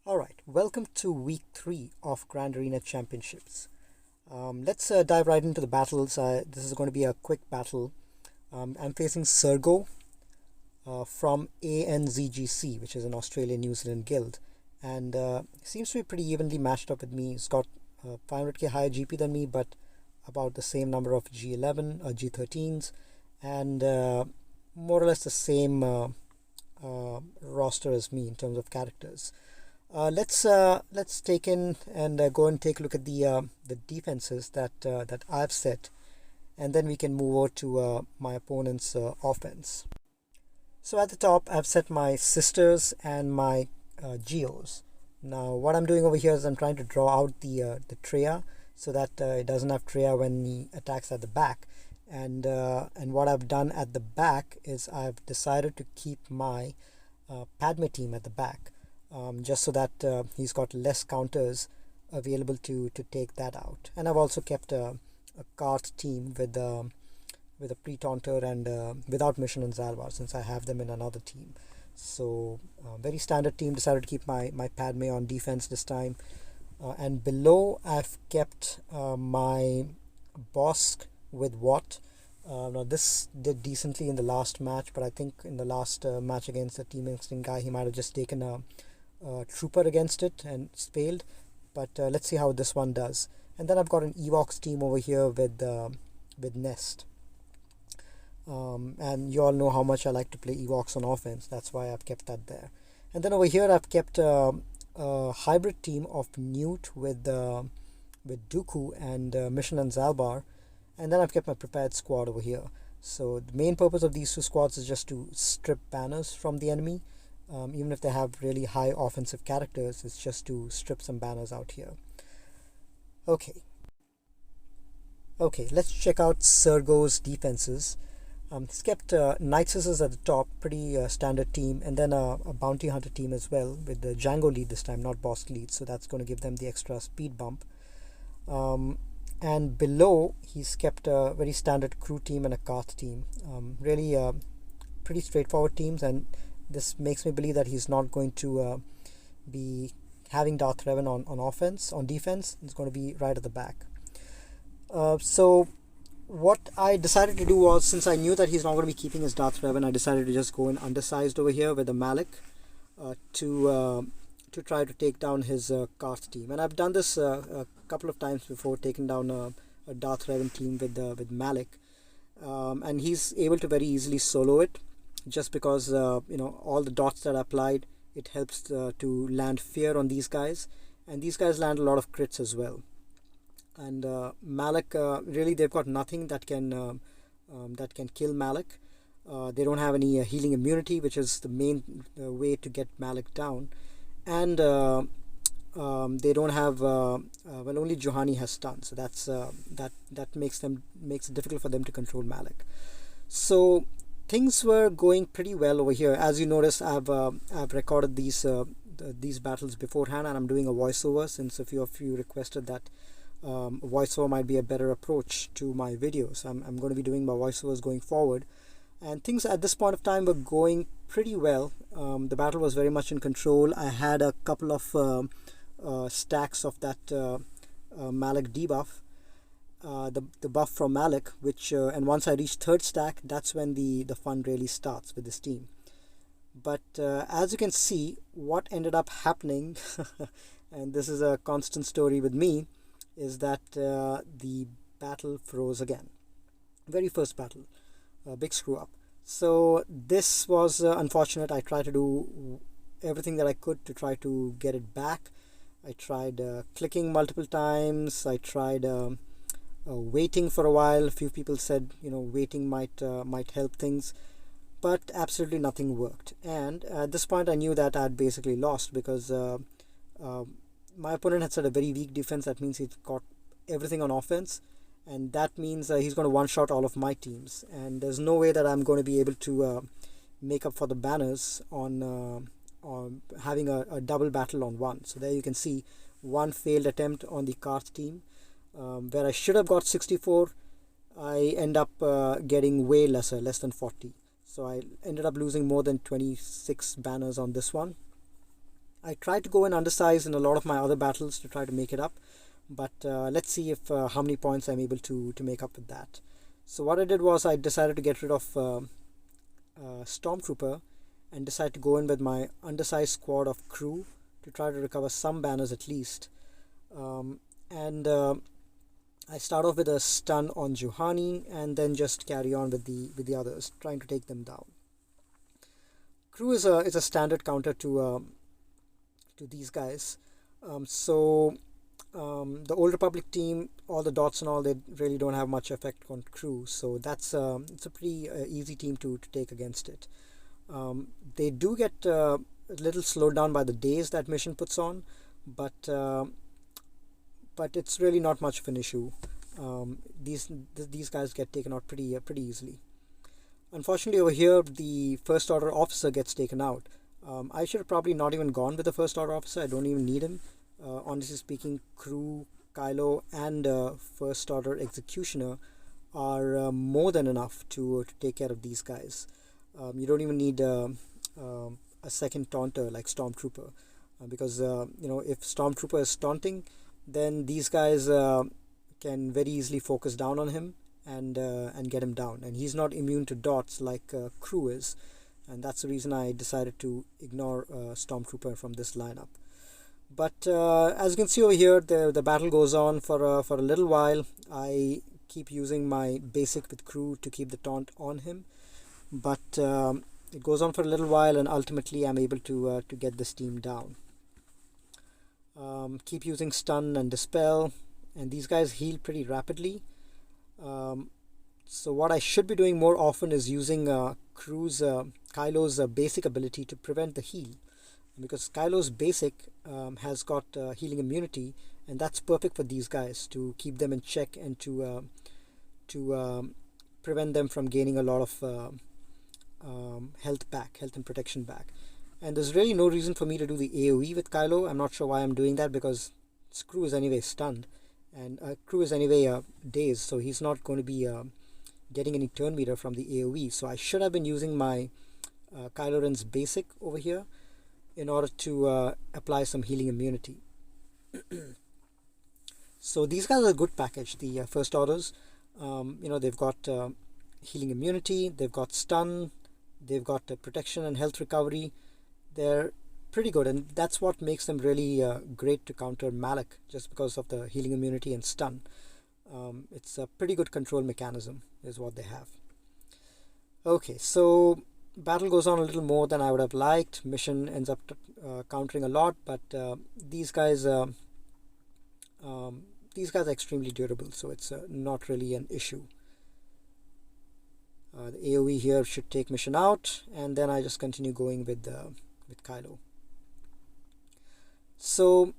Alright, welcome to week 3 of Grand Arena Championships. Let's dive right into the battles. This is going to be a quick battle. I'm facing Sergo from ANZGC, which is an Australian New Zealand guild. And seems to be pretty evenly matched up with me. He's got 500k higher GP than me, but about the same number of G11 or G13s, and more or less the same roster as me in terms of characters. Let's take in and go and take a look at the defenses that I've set, and then we can move over to my opponent's offense. So at the top, I've set my sisters and my geos. Now, what I'm doing over here is I'm trying to draw out the Treya so that it doesn't have Treya when he attacks at the back. And what I've done at the back is I've decided to keep my Padme team at the back. Just so that he's got less counters available to take that out. And I've also kept a Karth team with a pre-taunter and without Mission and Zalvar, since I have them in another team. So very standard team. Decided to keep my Padme on defense this time. And below I've kept my Bosk with Wat. Now this did decently in the last match, but I think in the last match against the Team Instinct guy, he might have just taken a Trooper against it and failed, but let's see how this one does. And then I've got an Evox team over here with Nest, and you all know how much I like to play Evox on offense. That's why I've kept that there. And then over here I've kept a hybrid team of Newt with Dooku and Mission and Zalbar, and then I've kept my prepared squad over here. So the main purpose of these two squads is just to strip banners from the enemy. Even if they have really high offensive characters, it's just to strip some banners out here. Okay, let's check out Sergo's defenses. He's kept Night Scissors at the top, pretty standard team, and then a Bounty Hunter team as well, with the Django lead this time, not Boss lead, so that's going to give them the extra speed bump. And below, he's kept a very standard crew team and a Karth team. Really pretty straightforward teams, and this makes me believe that he's not going to be having Darth Revan on defense. It's going to be right at the back. So what I decided to do was, since I knew that he's not going to be keeping his Darth Revan, I decided to just go in undersized over here with a Malak to try to take down his Karth team. And I've done this a couple of times before, taking down a Darth Revan team with Malak, and he's able to very easily solo it. Just because all the dots that are applied, it helps to land fear on these guys, and these guys land a lot of crits as well. And Malak, really, they've got nothing that can kill Malak. They don't have any healing immunity, which is the main way to get Malak down, and they don't have well, only Juhani has stun, so that's that makes it difficult for them to control Malak. So things were going pretty well over here. As you notice, I've recorded these battles beforehand, and I'm doing a voiceover, since a few of you requested that voiceover might be a better approach to my videos. I'm going to be doing my voiceovers going forward, and things at this point of time were going pretty well. The battle was very much in control. I had a couple of stacks of that Malak debuff. The buff from Malak, which and once I reach third stack, that's when the fun really starts with this team. But as you can see, what ended up happening, and this is a constant story with me, is that the battle froze again. Very first battle, a big screw up. So this was unfortunate. I tried to do everything that I could to try to get it back. I tried clicking multiple times. I tried waiting for a while. A few people said waiting might help things, but absolutely nothing worked. And at this point I knew that I had basically lost, because my opponent had set a very weak defense. That means he's got everything on offense, and that means he's going to one-shot all of my teams, and there's no way that I'm going to be able to make up for the banners on having a double battle on one. So there you can see one failed attempt on the Karth team. Where I should have got 64, I end up getting way less than 40. So I ended up losing more than 26 banners on this one. I tried to go in undersized in a lot of my other battles to try to make it up, but let's see if how many points I'm able to make up with that. So what I did was I decided to get rid of Stormtrooper and decided to go in with my undersized squad of crew to try to recover some banners at least. And I start off with a stun on Juhani and then just carry on with the others, trying to take them down. Crew is a standard counter to these guys. The Old Republic team, all the dots and all, they really don't have much effect on crew. So that's it's a pretty easy team to take against it. They do get a little slowed down by the days that mission puts on, but it's really not much of an issue. These guys get taken out pretty easily. Unfortunately, over here, the First Order officer gets taken out. I should have probably not even gone with the First Order officer. I don't even need him. Honestly speaking, Crew, Kylo, and First Order Executioner are more than enough to take care of these guys. You don't even need a second taunter like Stormtrooper, because if Stormtrooper is taunting, then these guys can very easily focus down on him and get him down. And he's not immune to dots like Crew is, and that's the reason I decided to ignore Stormtrooper from this lineup. But as you can see over here, the battle goes on for a little while. I keep using my basic with Crew to keep the taunt on him, but it goes on for a little while, and ultimately I'm able to get this team down. Keep using stun and dispel, and these guys heal pretty rapidly. So what I should be doing more often is using Kylo's basic ability to prevent the heal, because Kylo's basic has got healing immunity, and that's perfect for these guys to keep them in check and to prevent them from gaining a lot of health and protection back. And there's really no reason for me to do the AoE with Kylo. I'm not sure why I'm doing that, because Crew is anyway stunned, and Crew is anyway dazed, so he's not going to be getting any turn meter from the AoE. So I should have been using my Kylo Ren's basic over here in order to apply some healing immunity. So these guys are a good package, the First Orders. They've got healing immunity, they've got stun, they've got protection and health recovery. They're pretty good, and that's what makes them really great to counter Malak, just because of the healing immunity and stun. It's a pretty good control mechanism is what they have. Okay, so battle goes on a little more than I would have liked. Mission ends up countering a lot, but these guys are extremely durable, so it's not really an issue. The AoE here should take mission out, and then I just continue going with Kylo. So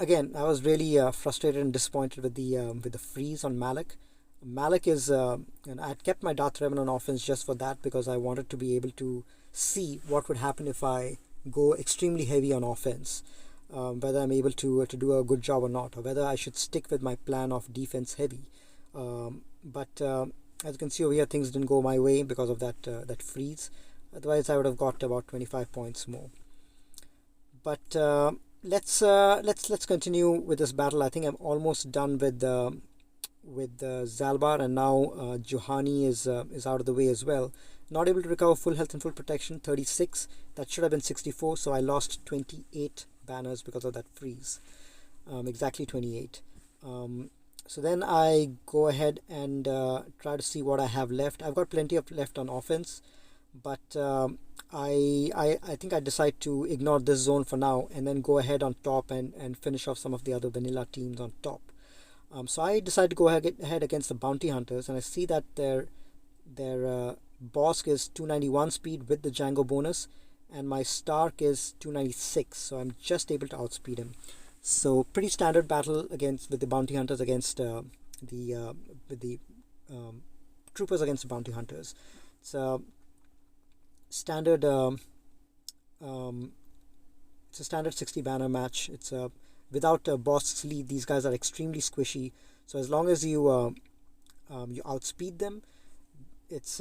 again, I was really frustrated and disappointed with the freeze on Malak. Malak is, and I had kept my Darth Revan on offense just for that, because I wanted to be able to see what would happen if I go extremely heavy on offense, whether I'm able to do a good job or not, or whether I should stick with my plan of defense heavy. But as you can see over here, things didn't go my way because of that freeze. Otherwise, I would have got about 25 points more. But let's continue with this battle. I think I'm almost done with Zalbar, and now Juhani is out of the way as well. Not able to recover full health and full protection, 36. That should have been 64, so I lost 28 banners because of that freeze. Exactly 28. So then I go ahead and try to see what I have left. I've got plenty of left on offense, but I think I decide to ignore this zone for now and then go ahead on top and finish off some of the other vanilla teams on top. So I decide to go ahead against the bounty hunters, and I see that their Bosk is 291 speed with the Django bonus, and my Stark is 296, so I'm just able to outspeed him. So pretty standard battle with the bounty hunters against the troopers against the bounty hunters. It's a standard it's a standard 60 banner match. It's without Bosk's lead, these guys are extremely squishy. So as long as you outspeed them, it's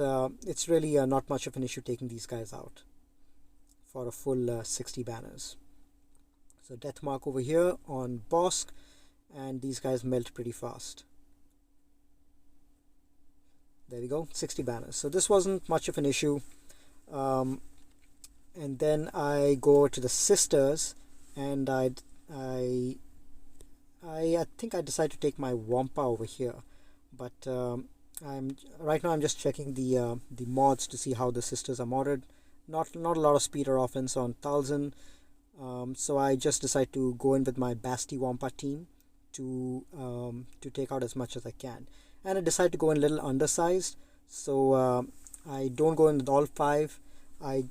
really not much of an issue taking these guys out for a full 60 banners. So death mark over here on Bosk, and these guys melt pretty fast. There we go, 60 banners. So this wasn't much of an issue. And then I go to the sisters, and I think I decided to take my Wampa over here, but right now I'm just checking the mods to see how the sisters are modded. Not a lot of speed or offense on Talzin, so I just decide to go in with my Basti Wampa team to take out as much as I can, and I decide to go in a little undersized. So I don't go in with all 5. I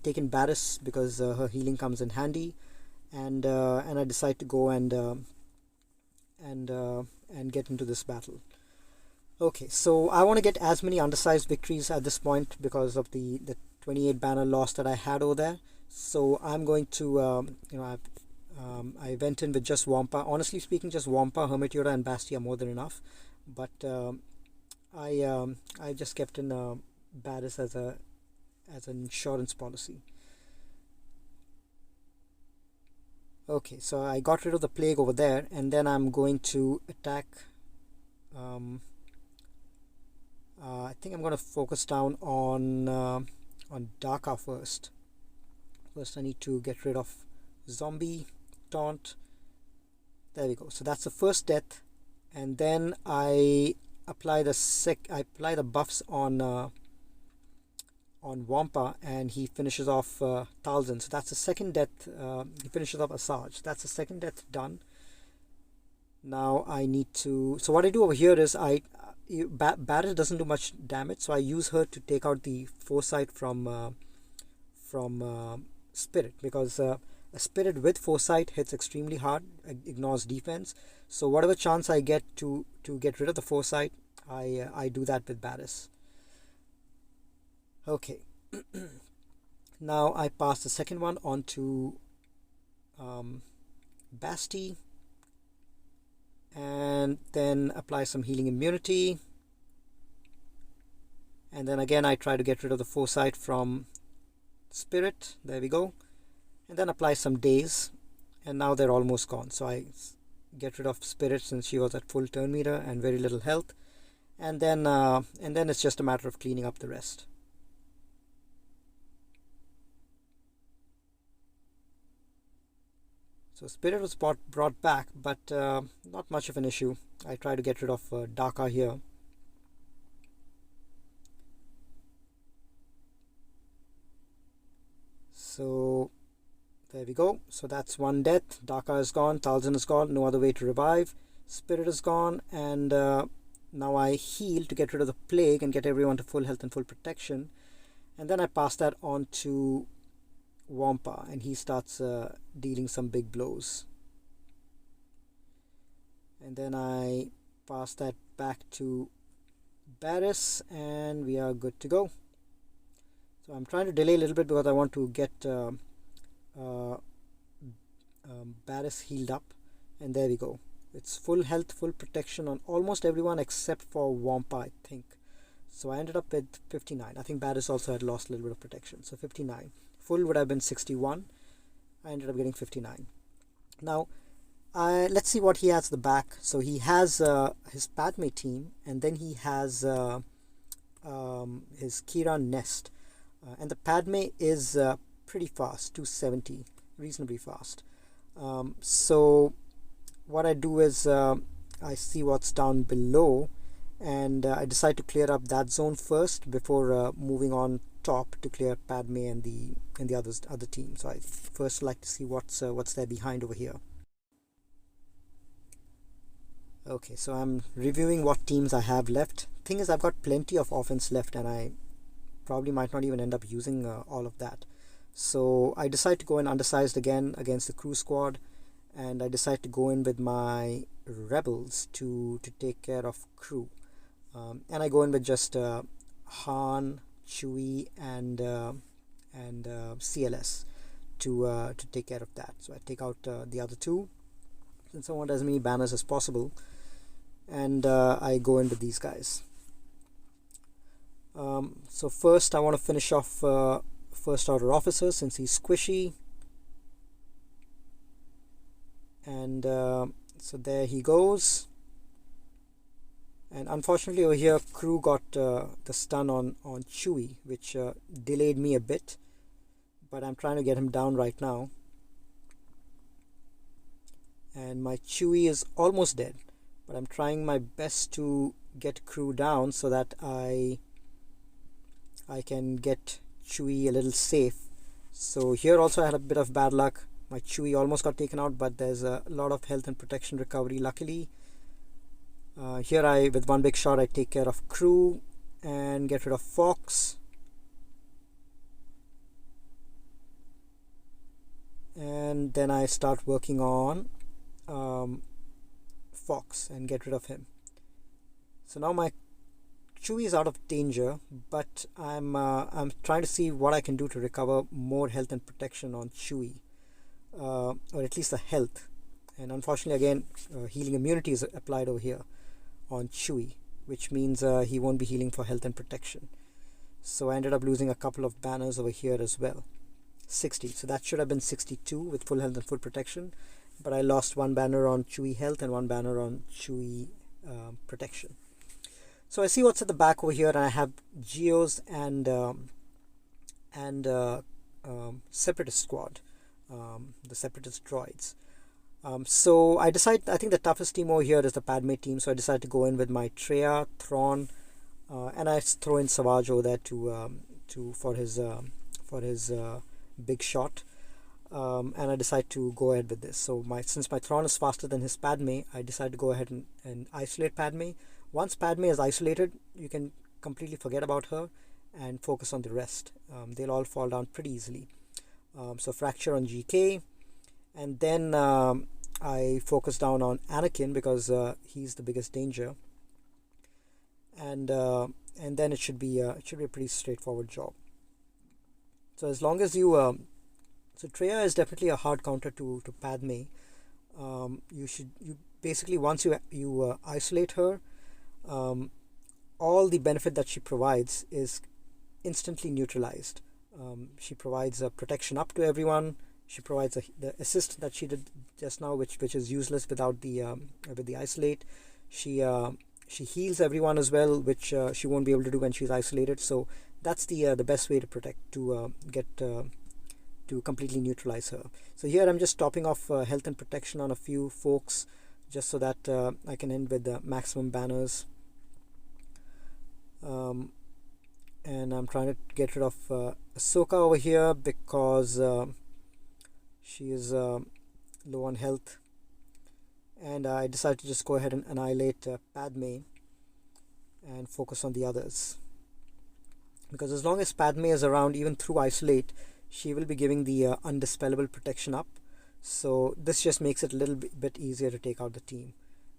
take in Barris because her healing comes in handy, and I decide to go and get into this battle. Okay, so I want to get as many undersized victories at this point because of the 28 banner loss that I had over there. So I'm going to I went in with just Wampa. Honestly speaking, just Wampa, Hermit Yoda, and Basti are more than enough. But I just kept in Barris as an insurance policy. Okay, so I got rid of the plague over there, and then I'm going to attack. I think I'm going to focus down on Daka first. First, I need to get rid of zombie taunt. There we go. So that's the first death, and then I apply the buffs on Wampa, and he finishes off Talzin. So that's the second death. He finishes off Asajj. That's the second death done. Now I need to. So what I do over here is Barret doesn't do much damage, so I use her to take out the foresight from Spirit, because a Spirit with foresight hits extremely hard, ignores defense. So whatever chance I get to get rid of the foresight, I do that with Barris. Okay. Now I pass the second one on to Basti, and then apply some healing immunity, and then again I try to get rid of the foresight from Spirit. There we go. And then apply some daze, and now they're almost gone. So I get rid of Spirit since she was at full turn meter and very little health, and then it's just a matter of cleaning up the rest. So Spirit was brought back, but not much of an issue. I try to get rid of Daka here. So there we go. So that's one death. Daka is gone, Talzin is gone, no other way to revive. Spirit is gone, and now I heal to get rid of the plague and get everyone to full health and full protection. And then I pass that on to Wampa, and he starts dealing some big blows. And then I pass that back to Barris, and we are good to go. So I'm trying to delay a little bit because I want to get Barris healed up, and there we go. It's full health, full protection on almost everyone except for Wampa, I think. So I ended up with 59. I think Barris also had lost a little bit of protection. So 59. Full would have been 61. I ended up getting 59. Now, let's see what he has at the back. So he has his Padme team, and then he has his Kira Nest. And the Padme is pretty fast, 270, reasonably fast. So what I do is I see what's down below, and I decide to clear up that zone first before moving on top to clear Padme and the other team. So I first like to see what's there behind over here. Okay, so I'm reviewing what teams I have left. Thing is, I've got plenty of offense left, and I probably might not even end up using all of that. So I decide to go in undersized again against the crew squad, and I decide to go in with my rebels to take care of crew. And I go in with just Han, Chewie, and CLS to take care of that. So I take out the other two, since I want as many banners as possible, and I go in with these guys. So first I want to finish off first order officer, since he's squishy. and so there he goes. And unfortunately over here Crew got the stun on Chewie, which delayed me a bit, but I'm trying to get him down right now. And my Chewie is almost dead, but I'm trying my best to get Crew down so that I can get Chewie a little safe. So here also I had a bit of bad luck. My Chewie almost got taken out, but there's a lot of health and protection recovery luckily. Here with one big shot I take care of Crew and get rid of Fox. And then I start working on Fox and get rid of him. So now my Chewie is out of danger, but I'm trying to see what I can do to recover more health and protection on Chewie, or at least the health. And unfortunately again healing immunity is applied over here on Chewie, which means he won't be healing for health and protection. So I ended up losing a couple of banners over here as well. 60, so that should have been 62 with full health and full protection, but I lost one banner on Chewie health and one banner on Chewie protection. So I see what's at the back over here, and I have Geos and Separatist squad, the Separatist droids. So I think the toughest team over here is the Padme team, so I decided to go in with my Traya, Thrawn, and I throw in Savage over there for his big shot, and I decide to go ahead with this. So since my Thrawn is faster than his Padme, I decide to go ahead and isolate Padme. Once Padme is isolated, you can completely forget about her and focus on the rest. They'll all fall down pretty easily. So fracture on GK. And then I focus down on Anakin because he's the biggest danger, and then it should be a pretty straightforward job. So as long as you so Traya is definitely a hard counter to Padme. You basically, once you isolate her, all the benefit that she provides is instantly neutralized. She provides a protection up to everyone. She provides the assist that she did just now, which is useless without with the isolate. She heals everyone as well, which she won't be able to do when she's isolated. So that's the best way to protect, to completely neutralize her. So here I'm just topping off health and protection on a few folks, just so that I can end with the maximum banners. And I'm trying to get rid of Ahsoka over here because she is low on health, and I decided to just go ahead and annihilate Padme and focus on the others, because as long as Padme is around, even through isolate, she will be giving the undispellable protection up. So this just makes it a little bit easier to take out the team.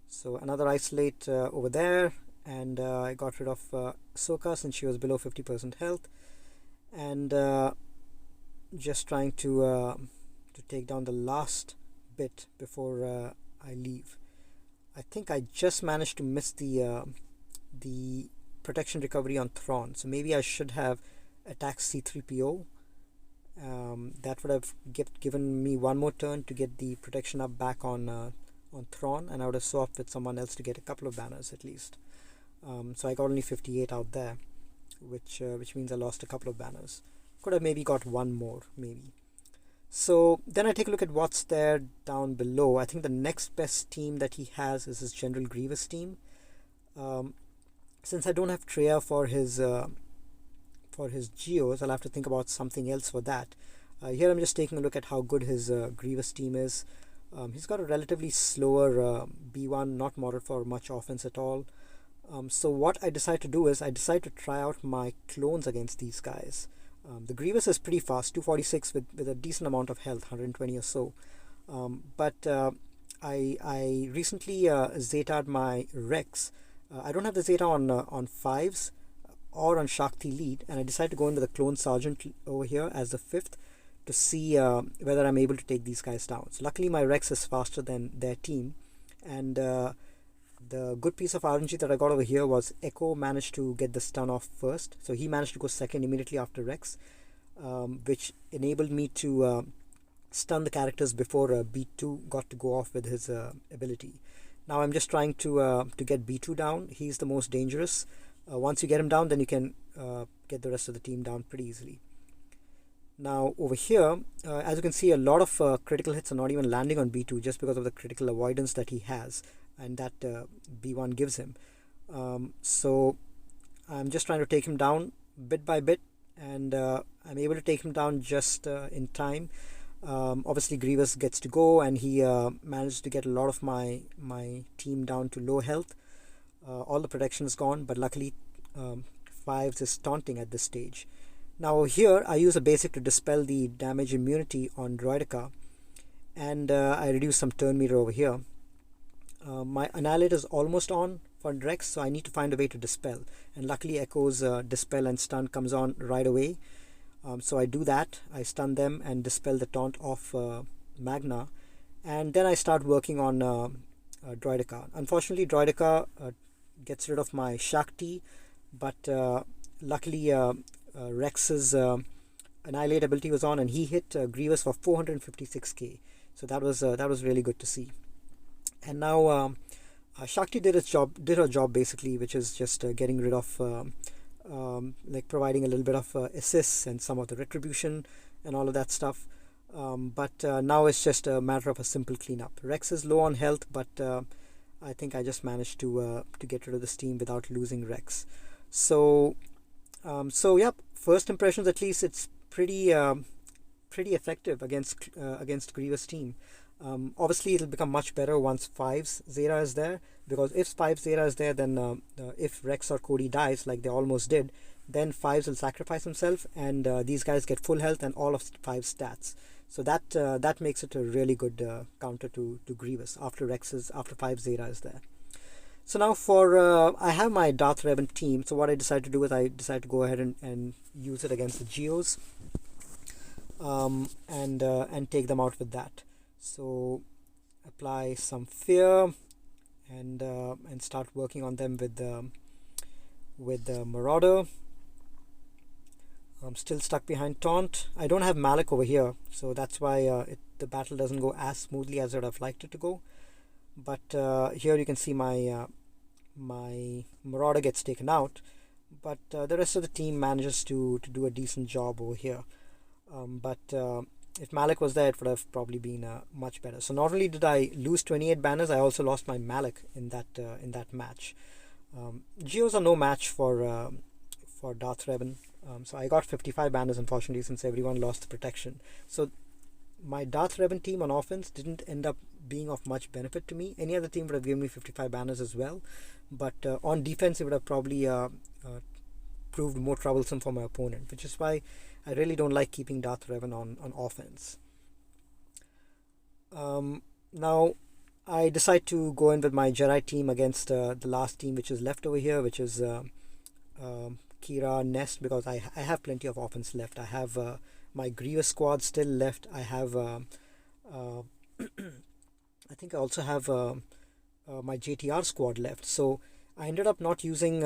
So another isolate over there, and I got rid of Ahsoka since she was below 50% health, and just trying to take down the last bit before I leave. I think I just managed to miss the protection recovery on Thrawn, so maybe I should have attacked C-3PO. That would have given me one more turn to get the protection up back on Thrawn, and I would have swapped with someone else to get a couple of banners at least. So I got only 58 out there, which means I lost a couple of banners. Could have maybe got one more, maybe. So then I take a look at what's there down below. I think the next best team that he has is his General Grievous team. Since I don't have Traya for his Geos, I'll have to think about something else for that. Here I'm just taking a look at how good his Grievous team is. He's got a relatively slower B1, not modeled for much offense at all. So what I decide to do is I decide to try out my clones against these guys. The Grievous is pretty fast, 246 with a decent amount of health, 120 or so. But I recently Zeta'd my Rex. I don't have the Zeta on 5s or on Shakti lead, and I decided to go in with the clone sergeant over here as the 5th to see whether I'm able to take these guys down. So luckily my Rex is faster than their team, and the good piece of RNG that I got over here was Echo managed to get the stun off first, so he managed to go second immediately after Rex, which enabled me to stun the characters before B2 got to go off with his ability. Now I'm just trying to get B2 down. He's the most dangerous. Once you get him down, then you can get the rest of the team down pretty easily. Now over here, as you can see, a lot of critical hits are not even landing on B2 just because of the critical avoidance that he has and that B1 gives him. So I'm just trying to take him down bit by bit, and I'm able to take him down just in time. Obviously Grievous gets to go, and he managed to get a lot of my team down to low health. All the protection is gone, but luckily Fives is taunting at this stage. Now here I use a basic to dispel the damage immunity on Droideka, and I reduce some turn meter over here. My Annihilate is almost on for Rex, so I need to find a way to dispel, and luckily Echo's dispel and stun comes on right away. So I do that, I stun them and dispel the taunt of Magna, and then I start working on Droideka. Unfortunately Droideka gets rid of my Shakti, but luckily Rex's Annihilate ability was on, and he hit Grievous for 456k. So that was really good to see. And now Shakti did her job basically, which is just getting rid of like providing a little bit of assists and some of the retribution and all of that stuff. But now it's just a matter of a simple cleanup. Rex is low on health, but I think I just managed to get rid of this team without losing Rex. So yep, first impressions at least, it's pretty effective against Grievous team. Obviously it'll become much better once Fives Zeta is there, because if Fives Zeta is there, then if Rex or Cody dies like they almost did, then Fives will sacrifice himself, and these guys get full health and all of Fives stats. So that makes it a really good counter to Grievous after Fives Zeta is there. So now I have my Darth Revan team. So what I decided to do is I decided to go ahead and use it against the Geos, and take them out with that. So apply some fear and start working on them with the Marauder. I'm still stuck behind taunt. I don't have Malak over here, so that's why the battle doesn't go as smoothly as I would have liked it to go. But here you can see my Marauder gets taken out, but the rest of the team manages to do a decent job over here. But if Malak was there, it would have probably been much better. So not only did I lose 28 banners, I also lost my Malak in that match. Geos are no match for Darth Revan. So I got 55 banners, unfortunately, since everyone lost the protection. So my Darth Revan team on offense didn't end up being of much benefit to me. Any other team would have given me 55 banners as well, but on defense it would have probably proved more troublesome for my opponent, which is why I really don't like keeping Darth Revan on offense. Now I decide to go in with my Jedi team against the last team which is left over here, which is Kira Nest, because I have plenty of offense left. I have my Grievous squad still left. I have I think I also have my JTR squad left. So I ended up not using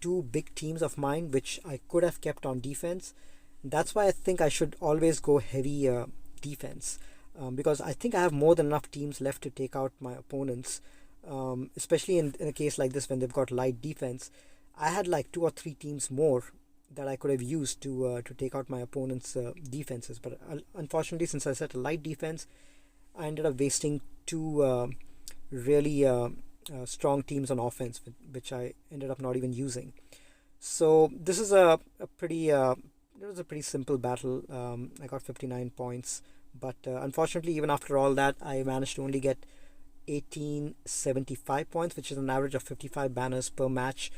two big teams of mine, which I could have kept on defense. That's why I think I should always go heavy defense, because I think I have more than enough teams left to take out my opponents, especially in a case like this when they've got light defense. I had like 2 or 3 teams more that I could have used to take out my opponent's defenses, but unfortunately, since I set a light defense, I ended up wasting 2 really strong teams on offense, which I ended up not even using. So this is a pretty it was a pretty simple battle. I got 59 points, but unfortunately, even after all that, I managed to only get 1875 points, which is an average of 55 banners per match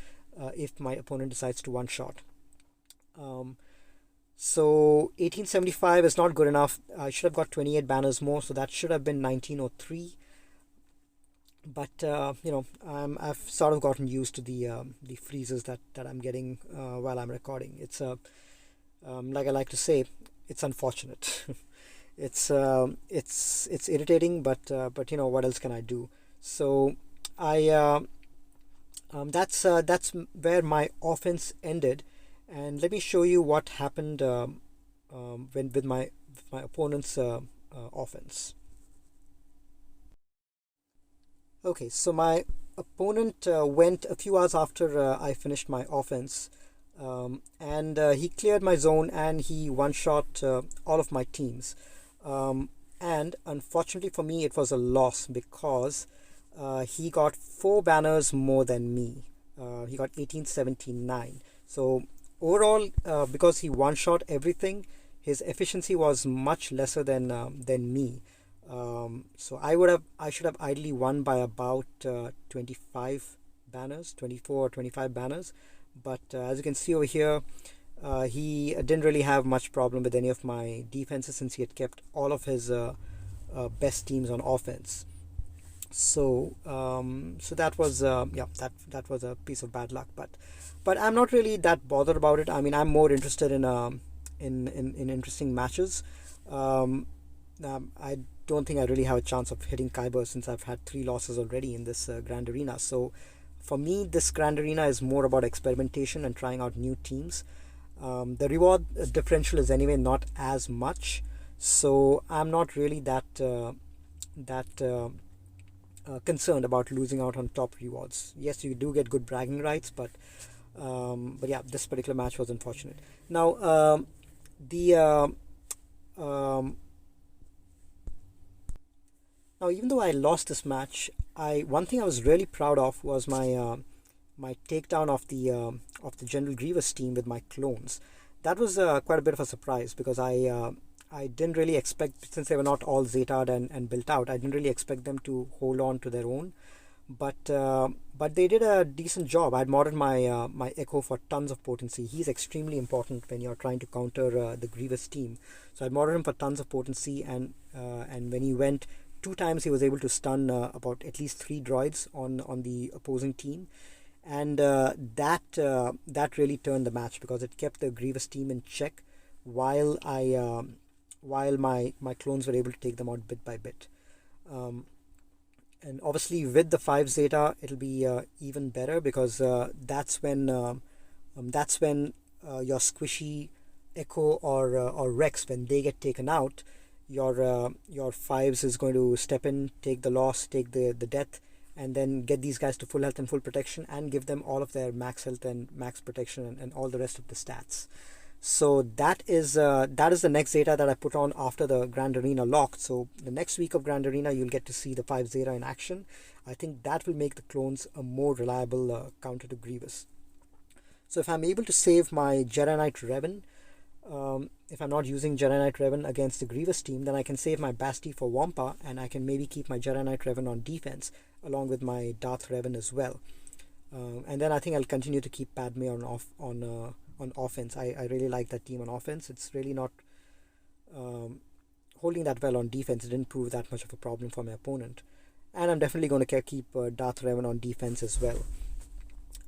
if my opponent decides to one-shot. So 1875 is not good enough. I should have got 28 banners more, so that should have been 1903. But I've sort of gotten used to the freezes that I'm getting while I'm recording. It's like I like to say, it's unfortunate. it's irritating, but what else can I do? So that's where my offense ended, and let me show you what happened when with my opponent's offense. Okay, so my opponent went a few hours after I finished my offense, and he cleared my zone and he one-shot all of my teams. And unfortunately for me, it was a loss because he got 4 banners more than me. He got 1879. So overall, because he one-shot everything, his efficiency was much lesser than me. So I should have ideally won by about 25 banners, 24 or 25 banners. But as you can see over here, he didn't really have much problem with any of my defenses since he had kept all of his best teams on offense. So so that was that was a piece of bad luck. But I'm not really that bothered about it. I mean, I'm more interested in interesting matches. I don't think I really have a chance of hitting Kyber since I've had 3 losses already in this Grand Arena. So for me, this Grand Arena is more about experimentation and trying out new teams. The reward differential is anyway not as much, so I'm not really that concerned about losing out on top rewards. Yes, you do get good bragging rights, but yeah, this particular match was unfortunate. Now, the now, even though I lost this match, one thing I was really proud of was my takedown of the General Grievous team with my clones. That was quite a bit of a surprise because I didn't really expect, since they were not all Zeta'd and built out, I didn't really expect them to hold on to their own. But they did a decent job. I'd modded my Echo for tons of potency. He's extremely important when you're trying to counter the Grievous team. So I modded him for tons of potency, and when he went 2 times, he was able to stun about at least 3 droids on the opposing team, and that really turned the match because it kept the Grievous team in check while my clones were able to take them out bit by bit. And obviously with the 5 Zeta, it'll be even better because that's when your squishy Echo or Rex, when they get taken out, your 5s is going to step in, take the loss, take the death, and then get these guys to full health and full protection and give them all of their max health and max protection and all the rest of the stats. So that is the next Zeta that I put on after the Grand Arena locked. So the next week of Grand Arena, you'll get to see the 5 Zeta in action. I think that will make the clones a more reliable counter to Grievous. So if I'm able to save my Jedi Knight Revan, if I'm not using Jedi Knight Revan against the Grievous team, then I can save my Basti for Wampa, and I can maybe keep my Jedi Knight Revan on defense along with my Darth Revan as well. And then I think I'll continue to keep Padme on offense. I really like that team on offense. It's really not holding that well on defense. It didn't prove that much of a problem for my opponent. And I'm definitely going to keep Darth Revan on defense as well.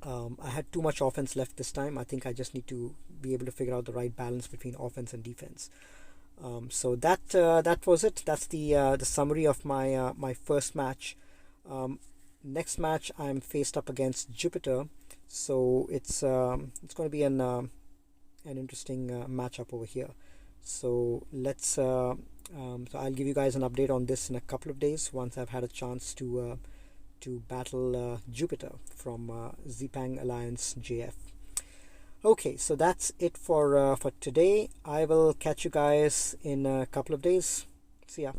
I had too much offense left this time. I think I just need to be able to figure out the right balance between offense and defense. So that was it. That's the summary of my first match. Next match, I'm faced up against Jupiter, so it's going to be an interesting matchup over here. So let's so I'll give you guys an update on this in a couple of days once I've had a chance to battle Jupiter from Zipang Alliance JF. Okay, so that's it for today. I will catch you guys in a couple of days. See ya.